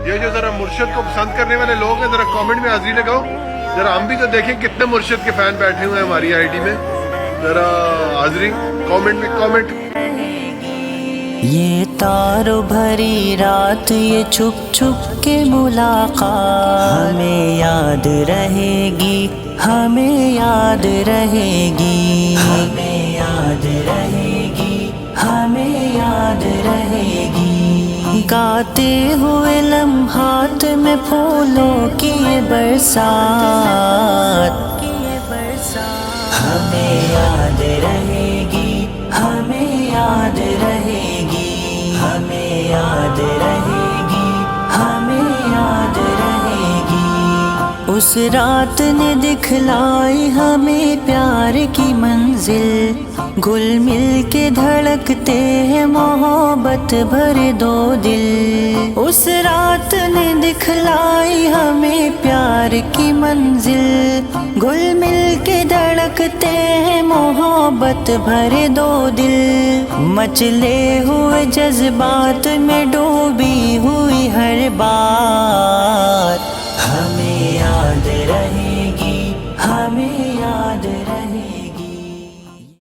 یہ جو ذرا مرشد کو پسند کرنے والے لوگ ہیں ذرا کامنٹ میں حاضری لگاؤ. ذرا ہم بھی تو دیکھیں کتنے مرشد کے فین بیٹھے ہوئے ہیں ہماری آئی ڈی میں. ذرا حاضری کامنٹ میں کامنٹ. یہ تاروں بھری رات یہ چھپ چھپ کے ملاقات ہمیں یاد رہے گی، ہمیں یاد رہے گی، ہمیں یاد رہے گی، ہمیں یاد رہے گی. گاتے ہوئے لمحات میں پھولوں کی یہ برسات ہمیں یاد رہے گی، ہمیں یاد رہے گی، ہمیں یاد رہے گی، ہمیں یاد رہے گی. اس رات نے دکھلائی ہمیں پیار کی منزل، گل مل کے دھڑکتے ہیں محبت بھرے دو دل. اس رات نے دکھلائی ہمیں پیار کی منزل، گل مل کے دھڑکتے ہیں محبت بھرے دو دل. مچلے ہوئے جذبات میں ڈوبی ہوئی ہر بات ہمیں یاد رہے گی، ہمیں